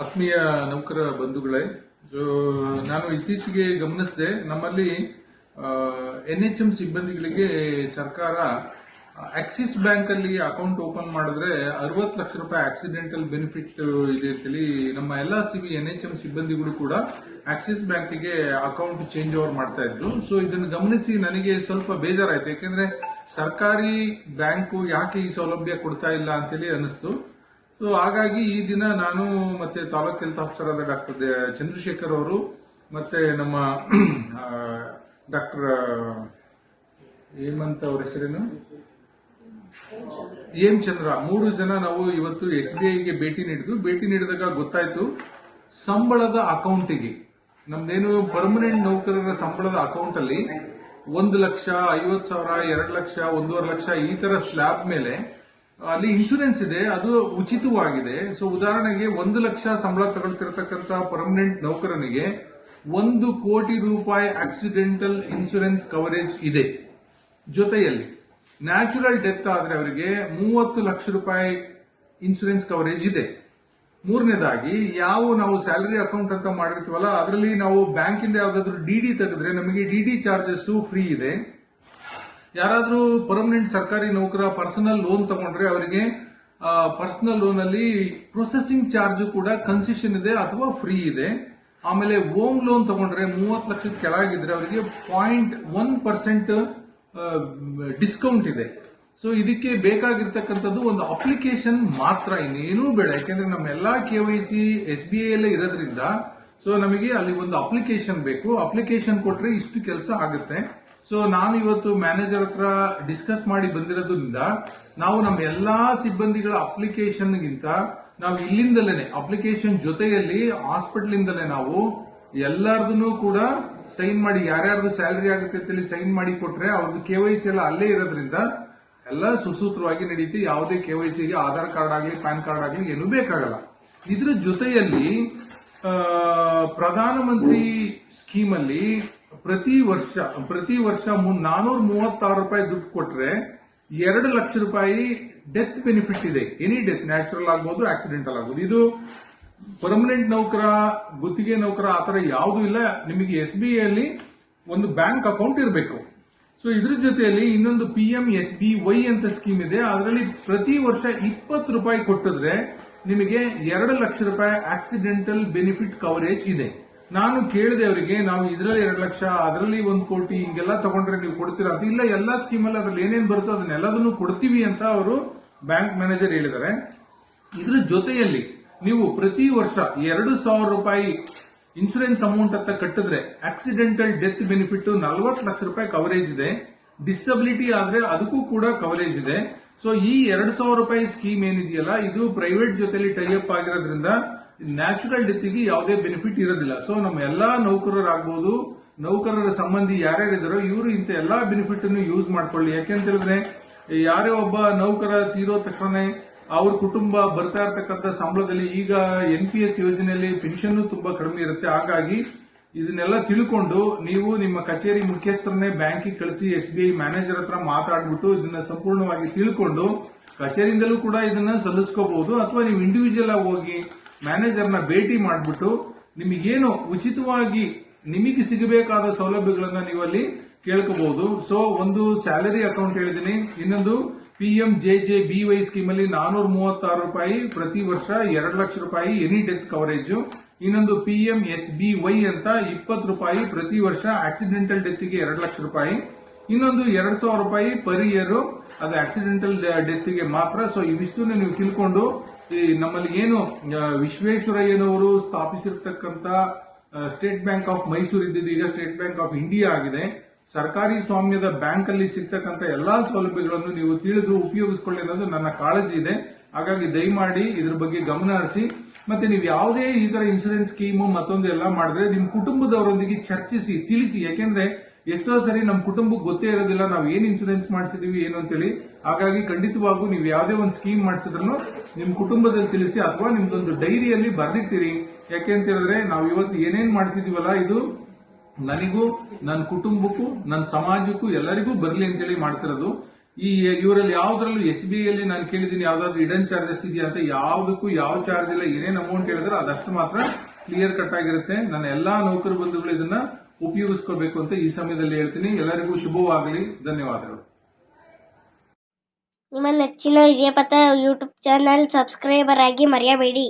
ಆತ್ಮೀಯ ನೌಕರ ಬಂಧುಗಳೇ, ನಾನು ಇತ್ತೀಚೆಗೆ ಗಮನಿಸಿದೆ, ನಮ್ಮಲ್ಲಿ NHM ಸಿಬ್ಬಂದಿಗಳಿಗೆ ಸರ್ಕಾರ ಆಕ್ಸಿಸ್ ಬ್ಯಾಂಕ್ ಅಲ್ಲಿ ಅಕೌಂಟ್ ಓಪನ್ ಮಾಡಿದ್ರೆ 60 ಲಕ್ಷ ರೂಪಾಯಿ ಆಕ್ಸಿಡೆಂಟಲ್ ಬೆನಿಫಿಟ್ ಇದೆ ಅಂತೇಳಿ ನಮ್ಮ ಎಲ್ಲ NHM ಸಿಬ್ಬಂದಿಗಳು ಕೂಡ ಆಕ್ಸಿಸ್ ಬ್ಯಾಂಕಿಗೆ ಅಕೌಂಟ್ ಚೇಂಜ್ ಓವರ್ ಮಾಡ್ತಾ ಇದ್ರು. ಸೊ ಇದನ್ನು ಗಮನಿಸಿ ನನಗೆ ಸ್ವಲ್ಪ ಬೇಜಾರಾಯ್ತು. ಯಾಕೆಂದ್ರೆ ಸರ್ಕಾರಿ ಬ್ಯಾಂಕು ಯಾಕೆ ಈ ಸೌಲಭ್ಯ ಕೊಡ್ತಾ ಇಲ್ಲ ಅಂತೇಳಿ ಅನಿಸ್ತು. ಸೊ ಹಾಗಾಗಿ ಈ ದಿನ ನಾನು ಮತ್ತೆ ತಾಲೂಕ್ ಹೆಲ್ತ್ ಆಫೀಸರ್ ಆದ ಡಾಕ್ಟರ್ ಚಂದ್ರಶೇಖರ್ ಅವರು ಮತ್ತೆ ನಮ್ಮ ಡಾಕ್ಟರ್ ಹೇಮಂತ್ ಅವ್ರ ಹೆಸರೇನು ಎಂ ಚಂದ್ರ, 3 ಜನ ನಾವು ಇವತ್ತು SBIಗೆ ಭೇಟಿ ನೀಡಿದಾಗ ಗೊತ್ತಾಯ್ತು, ಸಂಬಳದ ಅಕೌಂಟಿಗೆ ನಮ್ದೇನು ಪರ್ಮನೆಂಟ್ ನೌಕರರ ಸಂಬಳದ ಅಕೌಂಟ್ ಅಲ್ಲಿ 1,50,000, 2 ಲಕ್ಷ, 1.5 ಲಕ್ಷ ಈ ತರ ಸ್ಲ್ಯಾಬ್ ಮೇಲೆ ಅಲ್ಲಿ ಇನ್ಶೂರೆನ್ಸ್ ಇದೆ, ಅದು ಉಚಿತವಾಗಿದೆ. ಸೊ ಉದಾಹರಣೆಗೆ 1 ಲಕ್ಷ ಸಂಬಳ ತಗೊಳ್ತಿರತಕ್ಕಂತ ಪರ್ಮನೆಂಟ್ ನೌಕರನಿಗೆ 1 ಕೋಟಿ ರೂಪಾಯಿ ಆಕ್ಸಿಡೆಂಟಲ್ ಇನ್ಶೂರೆನ್ಸ್ ಕವರೇಜ್ ಇದೆ. ಜೊತೆಯಲ್ಲಿ ನ್ಯಾಚುರಲ್ ಡೆತ್ ಆದ್ರೆ ಅವರಿಗೆ 30 ಲಕ್ಷ ರೂಪಾಯಿ ಇನ್ಶೂರೆನ್ಸ್ ಕವರೇಜ್ ಇದೆ. ಮೂರನೇದಾಗಿ ನಾವು ಸ್ಯಾಲರಿ ಅಕೌಂಟ್ ಅಂತ ಮಾಡಿರ್ತೀವಲ್ಲ, ಅದರಲ್ಲಿ ನಾವು ಬ್ಯಾಂಕ್ ಇಂದ ಯಾವ್ದಾದ್ರು DD ತೆಗೆದ್ರೆ ನಮಗೆ DD ಚಾರ್ಜಸ್ ಫ್ರೀ ಇದೆ. ಯಾರಾದ್ರೂ ಪರ್ಮನೆಂಟ್ ಸರ್ಕಾರಿ ನೌಕರ ಪರ್ಸನಲ್ ಲೋನ್ ತಗೊಂಡ್ರೆ ಅವರಿಗೆ ಪರ್ಸನಲ್ ಲೋನ್ ಅಲ್ಲಿ ಪ್ರೊಸೆಸಿಂಗ್ ಚಾರ್ಜ್ ಕೂಡ ಕನ್ಸೆಷನ್ ಇದೆ ಅಥವಾ ಫ್ರೀ ಇದೆ. ಆಮೇಲೆ ಹೋಮ್ ಲೋನ್ ತಗೊಂಡ್ರೆ 30 ಲಕ್ಷದ ಕೆಳಗಿದ್ರೆ ಅವರಿಗೆ 0.1% ಡಿಸ್ಕೌಂಟ್ ಇದೆ. ಸೊ ಇದಕ್ಕೆ ಬೇಕಾಗಿರ್ತಕ್ಕಂಥದ್ದು ಒಂದು ಅಪ್ಲಿಕೇಶನ್ ಮಾತ್ರ, ಇನ್ನೇನೂ ಬೇಡ. ಯಾಕೆಂದ್ರೆ ನಮ್ಮೆಲ್ಲಾ KYC SBI ಅಲ್ಲೇ ಇರೋದ್ರಿಂದ ಸೊ ನಮಗೆ ಅಲ್ಲಿ ಒಂದು ಅಪ್ಲಿಕೇಶನ್ ಬೇಕು. ಅಪ್ಲಿಕೇಶನ್ ಕೊಟ್ರೆ ಇಷ್ಟು ಕೆಲಸ ಆಗುತ್ತೆ. ಸೊ ನಾನು ಇವತ್ತು ಮ್ಯಾನೇಜರ್ ಹತ್ರ ಡಿಸ್ಕಸ್ ಮಾಡಿ ಬಂದಿರೋದ್ರಿಂದ ನಾವು ನಮ್ಮ ಎಲ್ಲಾ ಸಿಬ್ಬಂದಿಗಳ ಅಪ್ಲಿಕೇಶನ್ ಗಿಂತ ನಾವು ಇಲ್ಲಿಂದಲೇ ಅಪ್ಲಿಕೇಶನ್ ಜೊತೆಯಲ್ಲಿ ಹಾಸ್ಪಿಟಲ್ ಇಂದಲೇ ನಾವು ಎಲ್ಲಾರ್ದು ಕೂಡ ಸೈನ್ ಮಾಡಿ, ಯಾರ್ಯಾರ್ದು ಸ್ಯಾಲರಿ ಆಗುತ್ತೆ ಅಂತೇಳಿ ಸೈನ್ ಮಾಡಿ ಕೊಟ್ರೆ ಅವ್ರದ್ದು KYC ಎಲ್ಲ ಅಲ್ಲೇ ಇರೋದ್ರಿಂದ ಎಲ್ಲ ಸುಸೂತ್ರವಾಗಿ ನಡೀತಿ. ಯಾವುದೇ KYCಗೆ ಆಧಾರ್ ಕಾರ್ಡ್ ಆಗಲಿ ಪ್ಯಾನ್ ಕಾರ್ಡ್ ಆಗಲಿ ಏನೂ ಬೇಕಾಗಲ್ಲ. ಇದ್ರ ಜೊತೆಯಲ್ಲಿ ಪ್ರಧಾನಮಂತ್ರಿ ಸ್ಕೀಮ್ ಅಲ್ಲಿ ಪ್ರತಿ ವರ್ಷ 436 ರೂಪಾಯಿ ದುಡ್ಡು ಕೊಟ್ರೆ 2 ಲಕ್ಷ ರೂಪಾಯಿ ಡೆತ್ ಬೆನಿಫಿಟ್ ಇದೆ. ಎನಿ ಡೆತ್, ನ್ಯಾಚುರಲ್ ಆಗ್ಬೋದು, ಆಕ್ಸಿಡೆಂಟಲ್ ಆಗ್ಬೋದು. ಇದು ಪರ್ಮನೆಂಟ್ ನೌಕರ, ಗುತ್ತಿಗೆ ನೌಕರ ಆತರ ಯಾವುದು ಇಲ್ಲ. ನಿಮಗೆ SBI ಅಲ್ಲಿ ಒಂದು ಬ್ಯಾಂಕ್ ಅಕೌಂಟ್ ಇರಬೇಕು. ಸೊ ಇದ್ರ ಜೊತೆಯಲ್ಲಿ ಇನ್ನೊಂದು PMSBY ಅಂತ ಸ್ಕೀಮ್ ಇದೆ. ಅದರಲ್ಲಿ ಪ್ರತಿ ವರ್ಷ 20 ರೂಪಾಯಿ ಕೊಟ್ಟಿದ್ರೆ ನಿಮಗೆ 2 ಲಕ್ಷ ರೂಪಾಯಿ ಆಕ್ಸಿಡೆಂಟಲ್ ಬೆನಿಫಿಟ್ ಕವರೇಜ್ ಇದೆ. ನಾನು ಕೇಳಿದೆ ಅವರಿಗೆ, ನಾವು ಇದರಲ್ಲಿ 2 ಲಕ್ಷ, ಅದರಲ್ಲಿ 1 ಕೋಟಿ ಹಿಂಗೆಲ್ಲ ತಗೊಂಡ್ರೆ ನೀವು ಕೊಡ್ತೀರಾ ಅಂತ. ಇಲ್ಲ, ಎಲ್ಲಾ ಸ್ಕೀಮ್ ಅಲ್ಲಿ ಅದ್ರಲ್ಲಿ ಏನೇನ್ ಬರುತ್ತೋ ಅದನ್ನೆಲ್ಲದನ್ನು ಕೊಡ್ತೀವಿ ಅಂತ ಅವರು ಬ್ಯಾಂಕ್ ಮ್ಯಾನೇಜರ್ ಹೇಳಿದ್ದಾರೆ. ಇದ್ರ ಜೊತೆಯಲ್ಲಿ ನೀವು ಪ್ರತಿ ವರ್ಷ 2,000 ರೂಪಾಯಿ ಇನ್ಶೂರೆನ್ಸ್ ಅಮೌಂಟ್ ಅಂತ ಕಟ್ಟಿದ್ರೆ ಆಕ್ಸಿಡೆಂಟಲ್ ಡೆತ್ ಬೆನಿಫಿಟ್ 40 ಲಕ್ಷ ರೂಪಾಯಿ ಕವರೇಜ್ ಇದೆ. ಡಿಸಬಿಲಿಟಿ ಆದ್ರೆ ಅದಕ್ಕೂ ಕೂಡ ಕವರೇಜ್ ಇದೆ. ಸೊ ಈ 2,000 ರೂಪಾಯಿ ಸ್ಕೀಮ್ ಏನಿದೆಯಲ್ಲ, ಇದು ಪ್ರೈವೇಟ್ ಜೊತೆಲಿ ಟೈಅಪ್ ಆಗಿರೋದ್ರಿಂದ ನ್ಯಾಚುರಲ್ ಡೆತ್ಗೆ ಯಾವುದೇ ಬೆನಿಫಿಟ್ ಇರೋದಿಲ್ಲ. ಸೊ ನಮ್ಮ ಎಲ್ಲಾ ನೌಕರರಾಗಬಹುದು, ನೌಕರರ ಸಂಬಂಧಿ ಯಾರ್ಯಾರಿದಾರೋ ಇವರು ಇಂಥ ಎಲ್ಲಾ ಬೆನಿಫಿಟ್ ಅನ್ನು ಯೂಸ್ ಮಾಡ್ಕೊಳ್ಳಿ. ಯಾಕೆಂತ ಹೇಳಿದ್ರೆ ಯಾರೇ ಒಬ್ಬ ನೌಕರ ತೀರೋ ತಕ್ಷಣ ಅವ್ರ ಕುಟುಂಬ ಬರ್ತಾ ಇರತಕ್ಕಂಥ ಸಂಬಳದಲ್ಲಿ ಈಗ NPS ಯೋಜನೆಯಲ್ಲಿ ಪೆನ್ಷನ್ ತುಂಬಾ ಕಡಿಮೆ ಇರುತ್ತೆ. ಹಾಗಾಗಿ ಇದನ್ನೆಲ್ಲ ತಿಳ್ಕೊಂಡು ನೀವು ನಿಮ್ಮ ಕಚೇರಿ ಮುಖ್ಯಸ್ಥರನ್ನೇ ಬ್ಯಾಂಕಿಗೆ ಕಳಿಸಿ SBI ಮ್ಯಾನೇಜರ್ ಹತ್ರ ಮಾತಾಡ್ಬಿಟ್ಟು ಇದನ್ನ ಸಂಪೂರ್ಣವಾಗಿ ತಿಳ್ಕೊಂಡು ಕಚೇರಿಯಿಂದಲೂ ಕೂಡ ಇದನ್ನ ಸಲ್ಲಿಸ್ಕೋಬಹುದು. ಅಥವಾ ನೀವು ಇಂಡಿವಿಜುವಲ್ ಆಗಿ ಹೋಗಿ ಮ್ಯಾನೇಜರ್ನ ಭೇಟಿ ಮಾಡಿಬಿಟ್ಟು ನಿಮಗೇನು ಉಚಿತವಾಗಿ ನಿಮಗೆ ಸಿಗಬೇಕಾದ ಸೌಲಭ್ಯಗಳನ್ನ ನೀವು ಅಲ್ಲಿ ಕೇಳ್ಕೋಬಹುದು. ಸೊ ಒಂದು ಸ್ಯಾಲರಿ ಅಕೌಂಟ್ ಹೇಳಿದೀನಿ, ಇನ್ನೊಂದು PMJJBY ಸ್ಕೀಮ್ ಅಲ್ಲಿ 436 ರೂಪಾಯಿ ಪ್ರತಿ ವರ್ಷ 2 ಲಕ್ಷ ರೂಪಾಯಿ ಎನಿ ಡೆತ್ ಕವರೇಜ್. ಇನ್ನೊಂದು PMSBY ಅಂತ 20 ರೂಪಾಯಿ ಪ್ರತಿ ವರ್ಷ ಆಕ್ಸಿಡೆಂಟಲ್ ಡೆತ್ಗೆ 2 ಲಕ್ಷ ರೂಪಾಯಿ. ಇನ್ನೊಂದು 2,000 ರೂಪಾಯಿ ಪರ್ ಇಯರ್, ಅದು ಆಕ್ಸಿಡೆಂಟಲ್ ಡೆತ್ಗೆ ಮಾತ್ರ. ಸೊ ಇವಿಷ್ಟು ನೀವು ತಿಳ್ಕೊಂಡು ನಮ್ಮಲ್ಲಿ ಏನು ವಿಶ್ವೇಶ್ವರಯ್ಯನವರು ಸ್ಥಾಪಿಸಿರ್ತಕ್ಕಂಥ ಸ್ಟೇಟ್ ಬ್ಯಾಂಕ್ ಆಫ್ ಮೈಸೂರು ಇದ್ದಿದ್ದು ಈಗ ಸ್ಟೇಟ್ ಬ್ಯಾಂಕ್ ಆಫ್ ಇಂಡಿಯಾ ಆಗಿದೆ. ಸರ್ಕಾರಿ ಸ್ವಾಮ್ಯದ ಬ್ಯಾಂಕ್ ಅಲ್ಲಿ ಸಿಗ್ತಕ್ಕಂಥ ಎಲ್ಲಾ ಸೌಲಭ್ಯಗಳನ್ನು ನೀವು ತಿಳಿದು ಉಪಯೋಗಿಸಿಕೊಳ್ಳಿ ಅನ್ನೋದು ನನ್ನ ಕಾಳಜಿ ಇದೆ. ಹಾಗಾಗಿ ದಯಮಾಡಿ ಇದ್ರ ಬಗ್ಗೆ ಗಮನ ಹರಿಸಿ. ಮತ್ತೆ ನೀವು ಯಾವುದೇ ಈ ತರ ಇನ್ಶೂರೆನ್ಸ್ ಸ್ಕೀಮು ಮತ್ತೊಂದು ಎಲ್ಲ ಮಾಡಿದ್ರೆ ನಿಮ್ಮ ಕುಟುಂಬದವರೊಂದಿಗೆ ಚರ್ಚಿಸಿ ತಿಳಿಸಿ. ಯಾಕೆಂದ್ರೆ ಎಷ್ಟೋ ಸರಿ ನಮ್ಮ ಕುಟುಂಬಕ್ಕೆ ಗೊತ್ತೇ ಇರೋದಿಲ್ಲ ನಾವು ಏನ್ ಇನ್ಶೂರೆನ್ಸ್ ಮಾಡಿಸಿದೀವಿ ಏನು ಅಂತೇಳಿ. ಹಾಗಾಗಿ ಖಂಡಿತವಾಗೂ ನೀವು ಯಾವುದೇ ಒಂದು ಸ್ಕೀಮ್ ಮಾಡಿಸಿದ್ರು ನಿಮ್ ಕುಟುಂಬದಲ್ಲಿ ತಿಳಿಸಿ, ಅಥವಾ ನಿಮ್ದೊಂದು ಡೈರಿಯಲ್ಲಿ ಬರೆದಿಟ್ಟಿರಿ. ಯಾಕೆಂತ ಹೇಳಿದ್ರೆ ನಾವು ಇವತ್ತು ಏನೇನ್ ಮಾಡ್ತಿದೀವಲ್ಲ, ಇದು ನನಗೂ, ನನ್ನ ಕುಟುಂಬಕ್ಕೂ, ನನ್ನ ಸಮಾಜಕ್ಕೂ ಎಲ್ಲರಿಗೂ ಬರಲಿ ಅಂತೇಳಿ ಮಾಡ್ತಿರೋದು. ಈ ಇವರಲ್ಲಿ ಯಾವ್ದ್ರಲ್ಲೂ SBI ಅಲ್ಲಿ ನಾನು ಕೇಳಿದ್ದೀನಿ ಯಾವ್ದಾದ್ರು ಹಿಡನ್ ಚಾರ್ಜಸ್ ಇದೆಯಾ ಅಂತ, ಯಾವ್ದಕ್ಕೂ ಯಾವ ಚಾರ್ಜ್ ಇಲ್ಲ. ಏನೇನ್ ಅಮೌಂಟ್ ಹೇಳಿದ್ರೆ ಅದಷ್ಟು ಮಾತ್ರ ಕ್ಲಿಯರ್ ಕಟ್ ಆಗಿರುತ್ತೆ. ನನ್ನ ಎಲ್ಲಾ ನೌಕರ ಬಂಧುಗಳು ಇದನ್ನ ಉಪಯೋಗಿಸ್ಕೋಬೇಕು ಅಂತ ಈ ಸಮಯದಲ್ಲಿ ಹೇಳ್ತೀನಿ. ಎಲ್ಲರಿಗೂ ಶುಭವಾಗಲಿ. ಧನ್ಯವಾದಗಳು. ನಿಮ್ಮ ನೆಚ್ಚಿನ ವಿಜಯಪಥ ಯೂಟ್ಯೂಬ್ ಚಾನಲ್ ಸಬ್ಸ್ಕ್ರೈಬರ್ ಆಗಿ ಮರೆಯಬೇಡಿ.